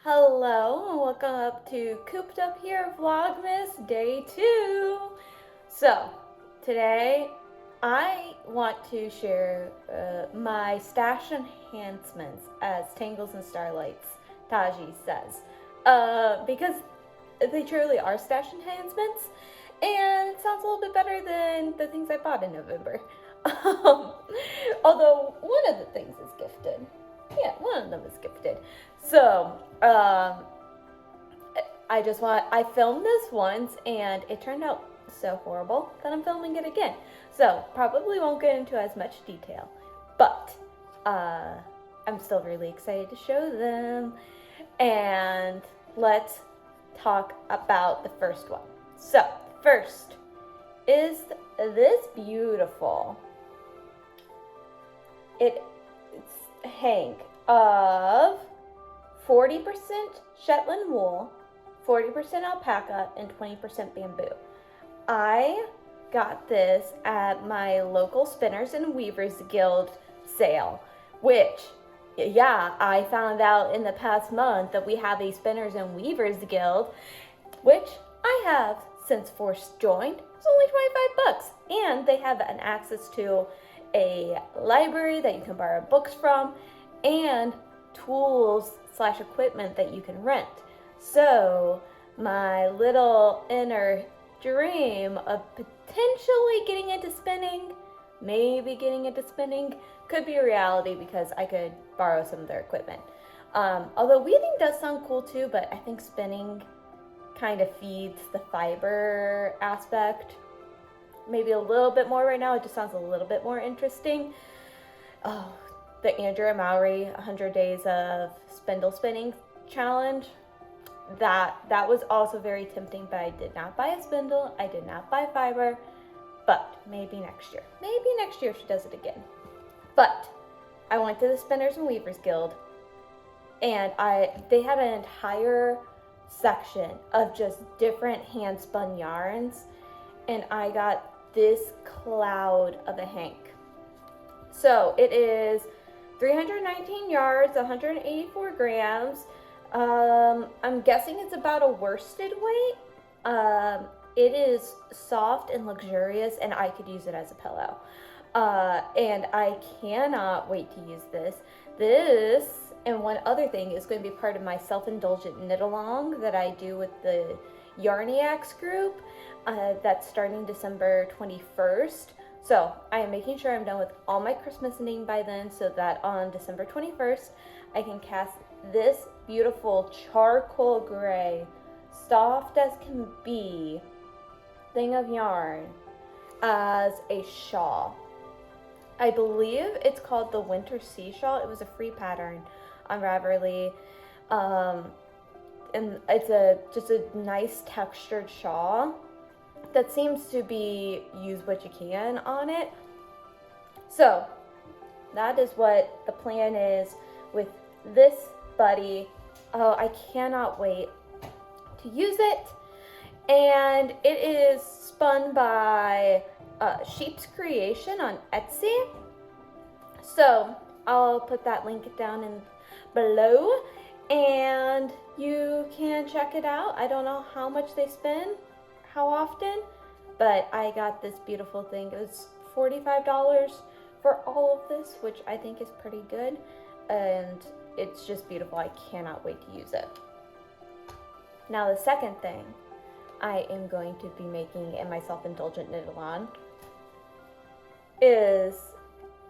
Hello and welcome up to Cooped Up Here Vlogmas Day 2. So, today I want to share my stash enhancements, as Tangles and Starlights Taji says. Because they truly are stash enhancements, and it sounds a little bit better than the things I bought in November. Although one of the things is gifted. Yeah, one of them is gifted. So, I filmed this once and it turned out so horrible that I'm filming it again. So, probably won't get into as much detail. But, I'm still really excited to show them. And let's talk about the first one. So, first is this beautiful. It's hank of 40% Shetland wool, 40% alpaca, and 20% bamboo. I got this at my local Spinners and Weavers Guild sale, which, yeah, I found out in the past month that we have a Spinners and Weavers Guild, which I have since Force joined. It's only 25 bucks, and they have an access to a library that you can borrow books from, and tools / equipment that you can rent. So my little inner dream of potentially getting into spinning, maybe getting into spinning, could be a reality because I could borrow some of their equipment. Although weaving does sound cool too, but I think spinning kind of feeds the fiber aspect maybe a little bit more right now. It just sounds a little bit more interesting. Oh, the Andrea Mowry 100 Days of Spindle Spinning Challenge. That was also very tempting, but I did not buy a spindle. I did not buy fiber, but maybe next year. Maybe next year she does it again. But I went to the Spinners and Weavers Guild, and they had an entire section of just different hand spun yarns, and I got this cloud of a hank. So it is 319 yards, 184 grams. I'm guessing it's about a worsted weight. It is soft and luxurious, and I could use it as a pillow. And I cannot wait to use this. This and one other thing is going to be part of my self-indulgent knit-along that I do with the Yarniacs group. That's starting December 21st. So I am making sure I'm done with all my Christmas knitting by then, so that on December 21st, I can cast this beautiful charcoal gray, soft as can be, thing of yarn as a shawl. I believe it's called the Winter Sea Shawl. It was a free pattern on Raverly. And it's just a nice textured shawl that seems to be use what you can on it. So that is what the plan is with this buddy. Oh, I cannot wait to use it. And it is spun by Sheep's Creation on Etsy. So I'll put that link down in below, and you can check it out. I don't know how much they spin, how often, but I got this beautiful thing. It was $45 for all of this, which I think is pretty good, and it's just beautiful. I cannot wait to use it. Now the second thing I am going to be making in my self-indulgent knit-along is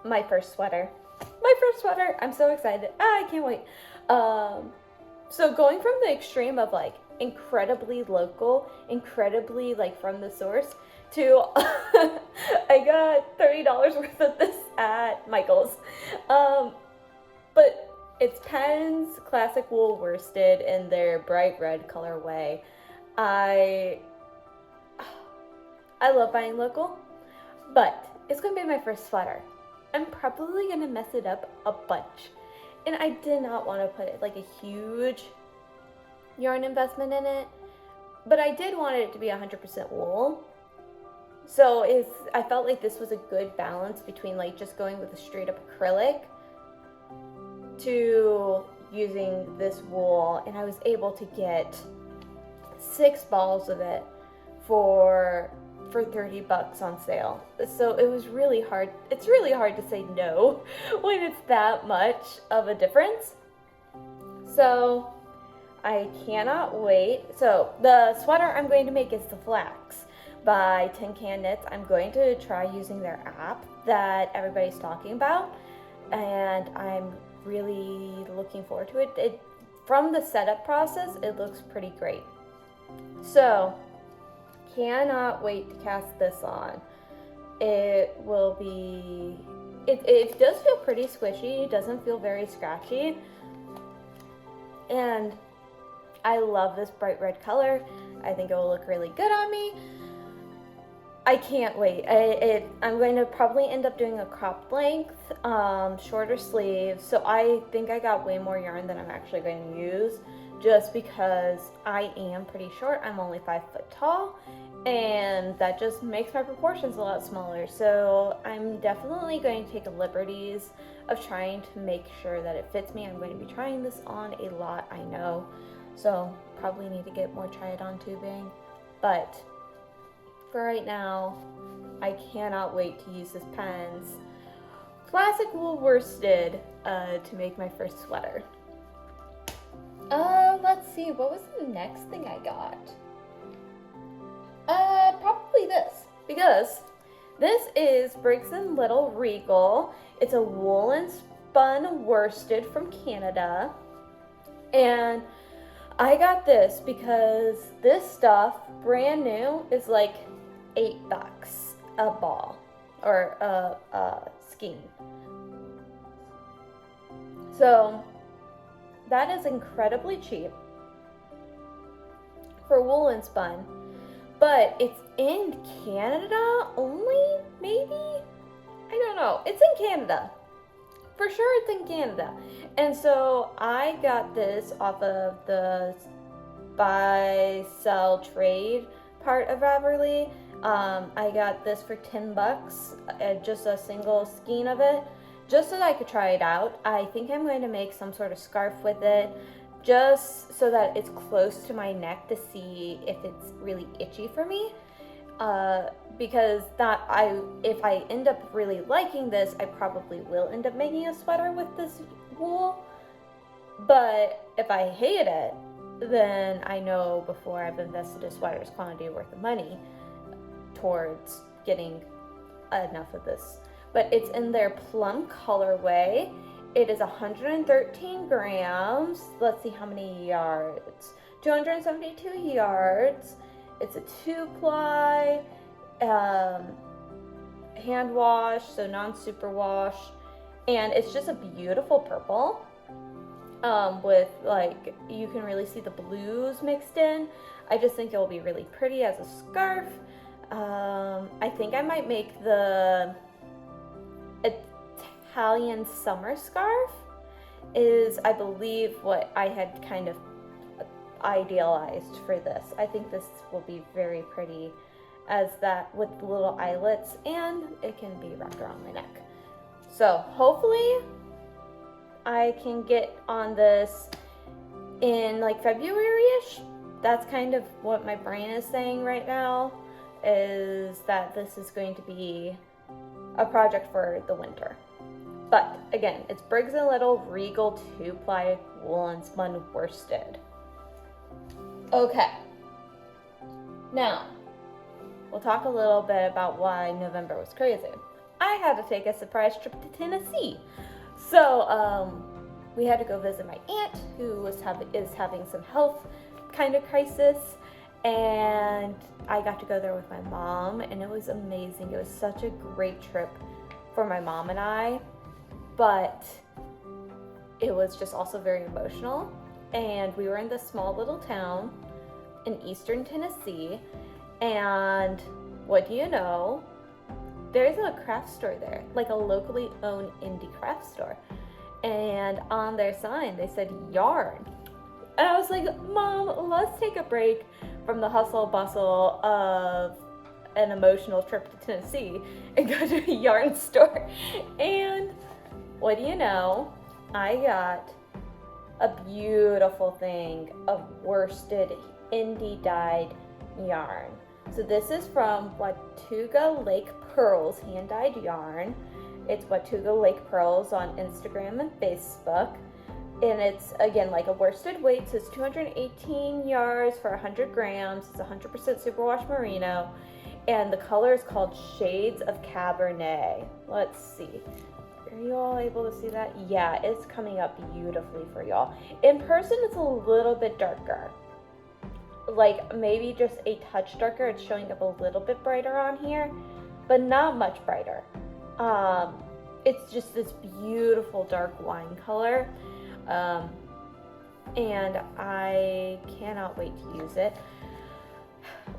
my first sweater. My first sweater! I'm so excited. I can't wait. So going from the extreme of like incredibly local, incredibly like from the source, to I got $30 worth of this at Michael's. But it's Penn's Classic Wool Worsted in their bright red colorway. I love buying local, but it's gonna be my first sweater. I'm probably gonna mess it up a bunch, and I did not want to put like a huge yarn investment in it, but I did want it to be 100% wool. So I felt like this was a good balance between like just going with a straight up acrylic to using this wool, and I was able to get 6 balls of it for $30 on sale. So it was really hard. It's really hard to say no when it's that much of a difference. So I cannot wait. So the sweater I'm going to make is the Flax by Tin Can Knits. I'm going to try using their app that everybody's talking about, and I'm really looking forward to it. From the setup process, it looks pretty great. So cannot wait to cast this on. It will be, it does feel pretty squishy. It doesn't feel very scratchy. And I love this bright red color. I think it will look really good on me. I can't wait. I'm going to probably end up doing a cropped length, shorter sleeves. So I think I got way more yarn than I'm actually going to use, just because I am pretty short. I'm only 5 foot tall, and that just makes my proportions a lot smaller. So I'm definitely going to take liberties of trying to make sure that it fits me. I'm going to be trying this on a lot, I know. So probably need to get more try it on tubing. But for right now, I cannot wait to use this Penn's classic wool worsted to make my first sweater. Let's see, what was the next thing I got? Probably this, because this is Briggs & Little Regal. It's a woolen spun worsted from Canada, and I got this because this stuff, brand new, is like $8 a ball, or a skein. So that is incredibly cheap for woolen spun, but it's in Canada only, maybe? I don't know. It's in Canada. For sure it's in Canada. And so I got this off of the buy, sell, trade part of Raverly. I got this for $10, just a single skein of it, just so that I could try it out. I think I'm going to make some sort of scarf with it, just so that it's close to my neck to see if it's really itchy for me. Because if I end up really liking this, I probably will end up making a sweater with this wool. But if I hate it, then I know before I've invested a sweater's quantity worth of money towards getting enough of this. But it's in their plum colorway. It is 113 grams. Let's see how many yards. 272 yards. It's a 2-ply, hand wash, so non-super wash. And it's just a beautiful purple. With, like, you can really see the blues mixed in. I just think it will be really pretty as a scarf. I think I might make the Italian summer scarf, is, I believe, what I had kind of idealized for this. I think this will be very pretty as that, with the little eyelets, and it can be wrapped around my neck. So hopefully I can get on this in like February-ish. That's kind of what my brain is saying right now, is that this is going to be a project for the winter. But again, it's Briggs & Little Regal 2-ply woolen spun worsted. Okay, now we'll talk a little bit about why November was crazy. I had to take a surprise trip to Tennessee. So we had to go visit my aunt, who is having some health kind of crisis, and I got to go there with my mom, and it was amazing. It was such a great trip for my mom and I, but it was just also very emotional. And we were in this small little town in eastern Tennessee, and what do you know? There's a craft store there, like a locally owned indie craft store. And on their sign, they said yarn. And I was like, Mom, let's take a break from the hustle bustle of an emotional trip to Tennessee and go to a yarn store. And what do you know? I got a beautiful thing of worsted indie dyed yarn. So this is from Watauga Lake Pearls hand dyed yarn. It's Watauga Lake Pearls on Instagram and Facebook. And it's, again, like a worsted weight, so it's 218 yards for 100 grams. It's 100% superwash merino. And the color is called Shades of Cabernet. Let's see. Are you all able to see that? Yeah, it's coming up beautifully for y'all. In person, it's a little bit darker. Like maybe just a touch darker. It's showing up a little bit brighter on here, but not much brighter. It's just this beautiful dark wine color. And I cannot wait to use it.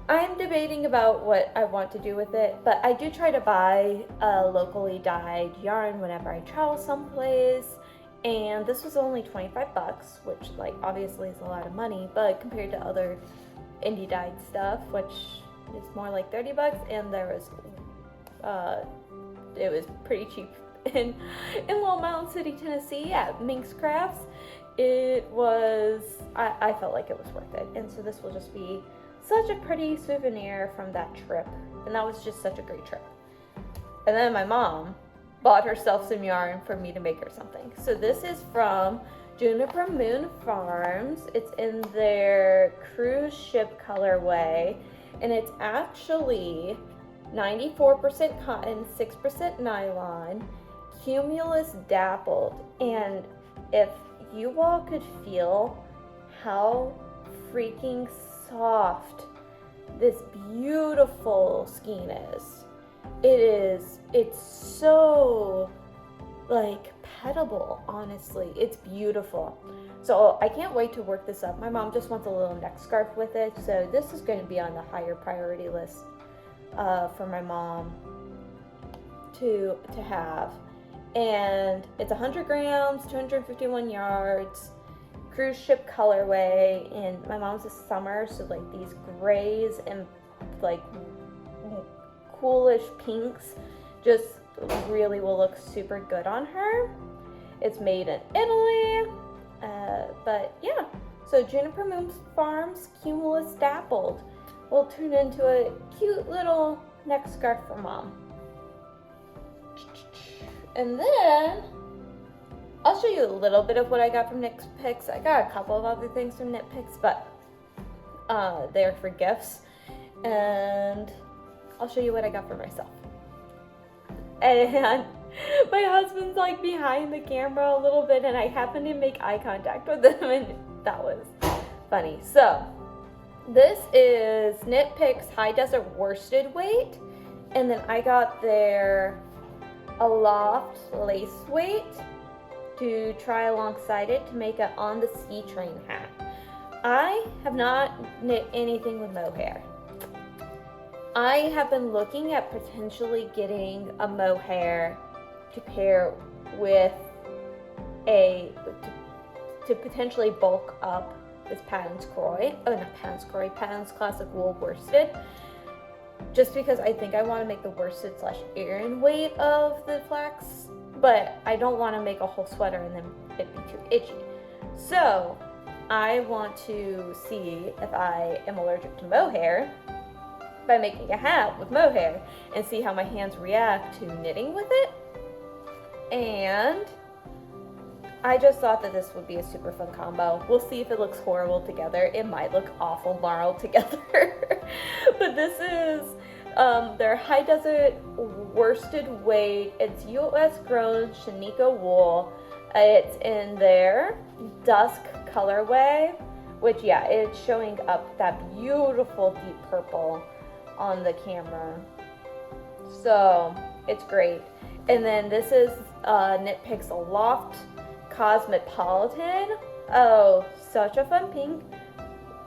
I'm debating about what I want to do with it, but I do try to buy locally dyed yarn whenever I travel someplace, and this was only 25 bucks, which like obviously is a lot of money, but compared to other indie dyed stuff, which is more like 30 bucks, and there was it was pretty cheap in Little Mountain City, Tennessee at Minx Crafts. It was, I felt like it was worth it, and so this will just be such a pretty souvenir from that trip, and that was just such a great trip. And then my mom bought herself some yarn for me to make her something. So this is from Juniper Moon Farms. It's in their cruise ship colorway, and it's actually 94% cotton, 6% nylon, cumulus dappled. And if you all could feel how freaking soft this beautiful skein is. It's so like petable, honestly. It's beautiful. So I can't wait to work this up. My mom just wants a little neck scarf with it, so this is going to be on the higher priority list for my mom to have. And it's 100 grams, 251 yards, cruise ship colorway, and my mom's a summer, so like these grays and like coolish pinks just really will look super good on her. It's made in Italy, but yeah. So Juniper Moon Farms Cumulus Dappled will turn into a cute little neck scarf for mom. And then I'll show you a little bit of what I got from Knit Picks. I got a couple of other things from Knit Picks, but they're for gifts. And I'll show you what I got for myself. And my husband's like behind the camera a little bit, and I happened to make eye contact with him, and that was funny. So this is Knit Picks High Desert Worsted Weight, and then I got their Aloft Lace Weight to try alongside it to make an On the Ski Train hat. I have not knit anything with mohair. I have been looking at potentially getting a mohair to pair with to potentially bulk up this Patons Classic Wool Worsted. Just because I think I want to make the worsted / Aran weight of the flax, but I don't want to make a whole sweater and then it'd be too itchy. So I want to see if I am allergic to mohair by making a hat with mohair and see how my hands react to knitting with it. And I just thought that this would be a super fun combo. We'll see if it looks horrible together. It might look awful gnarled together. But this is their High Desert Worsted Weight. It's US grown Shaniko wool. It's in their dusk colorway, which yeah, it's showing up that beautiful deep purple on the camera. So it's great. And then this is Knit Picks Aloft Cosmopolitan. Oh, such a fun pink.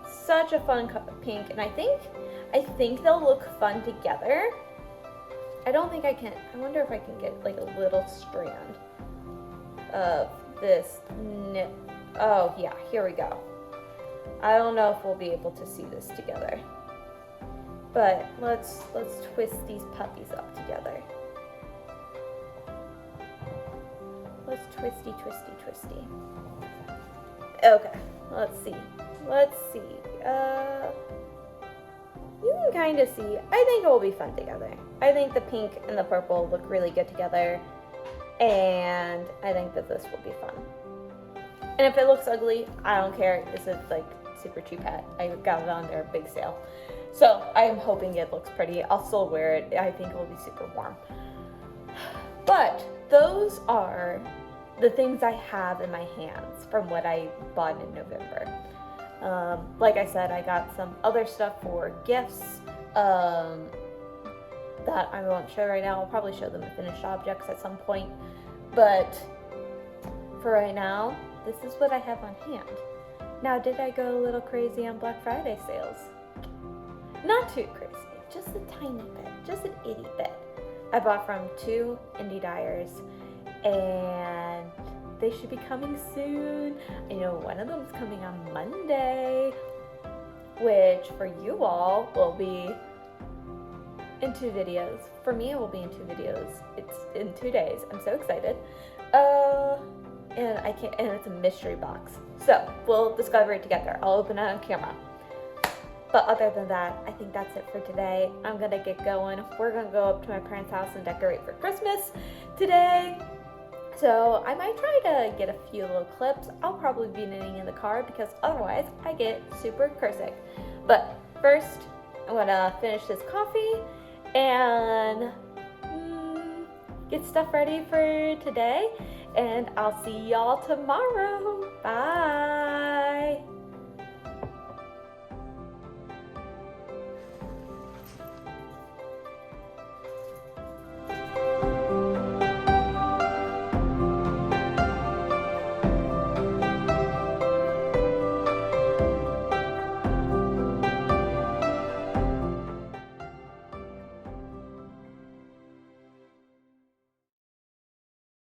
Such a fun pink. And I think they'll look fun together. I don't think I can. I wonder if I can get like a little strand of this knit. Oh yeah, here we go. I don't know if we'll be able to see this together. But let's twist these puppies up together. Let's twisty. Okay, let's see. You can kind of see. I think it will be fun together. I think the pink and the purple look really good together. And I think that this will be fun. And if it looks ugly, I don't care. This is like super cheap hat. I got it on their big sale. So I'm hoping it looks pretty. I'll still wear it. I think it will be super warm. But those are the things I have in my hands from what I bought in November. Like I said, I got some other stuff for gifts that I won't show right now. I'll probably show them the finished objects at some point. But for right now, this is what I have on hand. Now, did I go a little crazy on Black Friday sales? Not too crazy, just a tiny bit, just an itty bit. I bought from 2 indie dyers, and they should be coming soon. I know one of them is coming on Monday, which for you all will be in 2 videos. For me, it will be in 2 videos. It's in 2 days. I'm so excited. And it's a mystery box. So we'll discover it together. I'll open it on camera. But other than that, I think that's it for today. I'm gonna get going. We're gonna go up to my parents' house and decorate for Christmas today. So I might try to get a few little clips. I'll probably be knitting in the car because otherwise I get super carsick. But first, I'm gonna finish this coffee and get stuff ready for today. And I'll see y'all tomorrow. Bye.